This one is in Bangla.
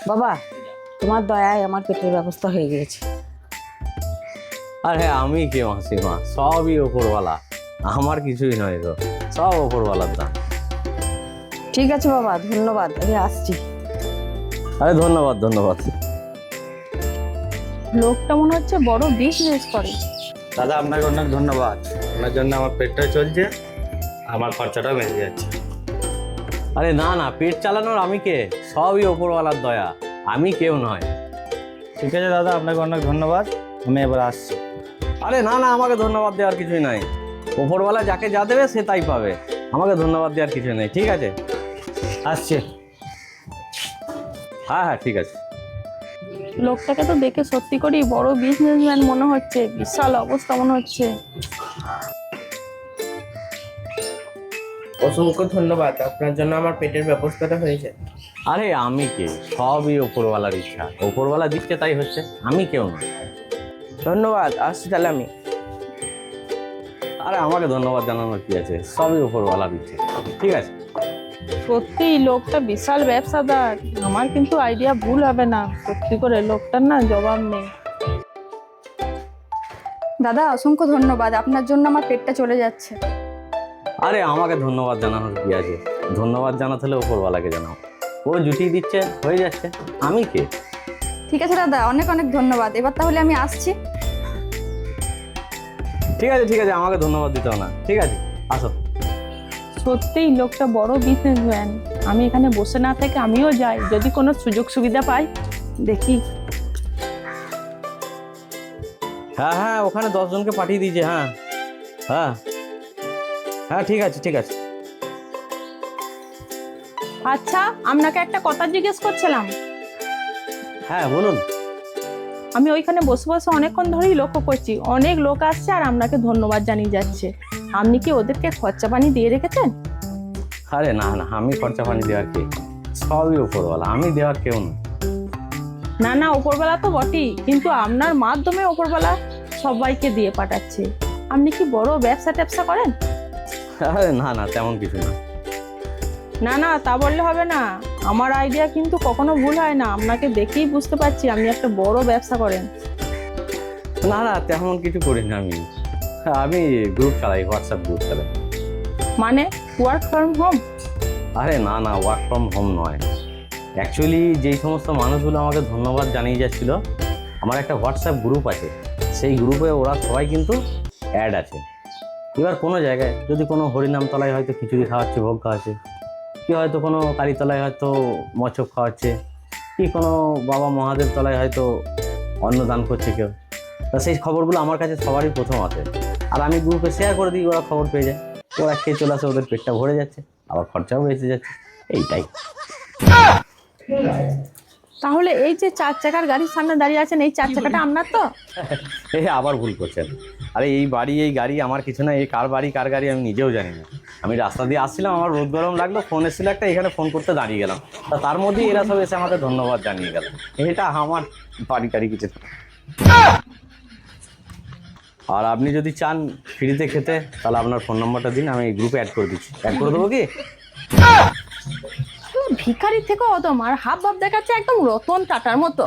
বাবা, তোমার দয়ায় আমার পেটের ব্যবস্থা হয়ে গিয়েছে। আর হ্যাঁ, আমি কে মাসিমা, সবই ওপরওয়ালা, আমার কিছুই নয় গো, সব ওপরওয়ালার দান। ঠিক আছে বাবা, ধন্যবাদ, আমি আসছি। আরে ধন্যবাদ ধন্যবাদ। লোকটা মনে হচ্ছে বড় বিজনেস করে। দাদা আপনাকে অনেক ধন্যবাদ, আপনার জন্য আমার পেটটা চলছে, আমার খরচাটাও বেঁচে যাচ্ছে। আরে না না, পেট চালানোর আমি কে, সবই ওপরওয়ালার দয়া, আমি কেউ নয়। ঠিক আছে দাদা, আপনাকে অনেক ধন্যবাদ, আমি এবার আসছি। আরে না না, আমাকে ধন্যবাদ দেওয়ার কিছুই নাই, ওপরওয়ালা যাকে যা দেবে সে তাই পাবে, আমাকে ধন্যবাদ দেওয়ার কিছুই নেই। ঠিক আছে, আসছি। হ্যাঁ হ্যাঁ ঠিক আছে। লোকটাকে তো দেখে সত্যি করেই বড় বিজনেসম্যান মনে হচ্ছে, বিশাল অবস্থা মনে হচ্ছে। অসংখ্য ধন্যবাদ, আপনার জন্য আমার পেটের ব্যবস্থাটা হয়েছে। আরে আমি কে, সবই ওপরওয়ালার ইচ্ছা, ওপরওয়ালা দিচ্ছে তাই হচ্ছে, আমি কেউ নয়। ধন্যবাদ, আসছি তাহলে আমি। আরে আমাকে ধন্যবাদ জানানোর কি আছে, সবই ওপরওয়ালার ইচ্ছে। ঠিক আছে। সত্যি লোকটা বিশাল ব্যবসাদার, আমার কিন্তু আইডিয়া ভুল হবে না, সত্যি করে লোকটার না জবাব নেই। দাদা অসংখ্য ধন্যবাদ, আপনার জন্য আমার পেটটা চলে যাচ্ছে। আরে আমাকে ধন্যবাদ জানানোর কি আছে, ধন্যবাদ জানাতে হলে ওপরওয়ালাকে জানাও, ও জুটিয়ে দিচ্ছে, হয়ে যাচ্ছে, আমি কে। ঠিক আছে দাদা, অনেক অনেক ধন্যবাদ, এবার তাহলে আমি আসছি। ঠিক আছে ঠিক আছে, আমাকে ধন্যবাদ দিতে হবে না, ঠিক আছে, আসো। সত্যিই লোকটা বড় বিজনেসম্যান, আমি এখানে বসে না থেকে আমিও যাই, যদি কোনো সুযোগ সুবিধা পাই দেখি। হ্যাঁ হ্যাঁ, ওখানে 10 জনকে পাঠিয়ে দিয়েছে। হ্যাঁ হ্যাঁ হ্যাঁ, ঠিক আছে ঠিক আছে। আচ্ছা, আপনাকে একটা কথা জিজ্ঞেস করছিলাম। হ্যাঁ বলুন। আমি ওইখানে বসে বসে অনেকক্ষণ ধরেই লক্ষ্য করছি, অনেক লোক আসছে আর আপনাকে ধন্যবাদ জানিয়ে যাচ্ছে, আপনি কি ওদেরকে খরচা পানি দিয়ে রেখেছেন? আরে না না, আমি খরচা পানি দেওয়ার কে, সবই ওপরওয়ালা, আমি দেওয়ার কেউ না। না না, ওপরবেলা তো বটেই, কিন্তু আপনার মাধ্যমে ওপরবেলা সবাইকে দিয়ে পাঠাচ্ছে। আপনি কি বড় ব্যবসা ট্যাবসা করেন? আরে না না, তেমন কিছু না। না না, তা বললে হবে না, আমার আইডিয়া কিন্তু কখনো ভুল হয় না, আপনাকে দেখেই বুঝতে পারছি আপনি একটা বড় ব্যবসা করেন। না না, তেমন কিছু করি না আমি, আমি গ্রুপ চালাই, হোয়াটসঅ্যাপ গ্রুপ চালাই। মানে ওয়ার্ক ফ্রম হোম? আরে না না, ওয়ার্ক ফ্রম হোম নয়, অ্যাকচুয়ালি যেই সমস্ত মানুষগুলো আমাকে ধন্যবাদ জানিয়ে যাচ্ছিল, আমার একটা হোয়াটসঅ্যাপ গ্রুপ আছে, সেই গ্রুপে ওরা সবাই কিন্তু অ্যাড আছে। এবার কোনো জায়গায় যদি কোনো হরিনামতলায় হয়তো খিচুড়ি খাওয়াচ্ছে, ভোগ খাওয়াচ্ছে, কি হয়তো কোনো কালীতলায় হয়তো মচক খাওয়াচ্ছে, কি কোনো বাবা মহাদেব তলায় হয়তো অন্নদান করছে কেউ, তা সেই খবরগুলো আমার কাছে সবারই প্রথম আসে, আর আমি গ্রুপে শেয়ার করে দিই, ওরা খবর পেয়ে যায়, ওরা খেয়ে চলে আসে, ওদের পেটটা ভরে যাচ্ছে, আবার খরচাও বেঁচে যাচ্ছে, এইটাই। তাহলে এই যে 4 চাকার গাড়ির সামনে দাঁড়িয়ে আছেন, এই 4 চাকাটা আপনার তো? এ আবার ভুল করছেন, আরে এই বাড়ি এই গাড়ি আমার কিছু না, এই কার বাড়ি কার গাড়ি আমি নিজেও জানি না, আমি রাস্তা দিয়ে আসছিলাম, আমার রোদ গরম লাগলো, ফোন এসেছিল একটা, এখানে ফোন করতে দাঁড়িয়ে গেলাম, তা তার মধ্যেই এরা সব এসে আমাকে ধন্যবাদ জানিয়ে গেল, এটা আমার বাড়ি টাড়ি কিছু না। আর আপনি যদি চান ফ্রিতে খেতে, তাহলে আপনার ফোন নম্বরটা দিন, আমি এই গ্রুপে অ্যাড করে দিচ্ছি, অ্যাড করে দেবো কি? ভিখারির থেকেও অদম, আর হাব ভাব দেখাচ্ছে একদম রতন টাটার মতো।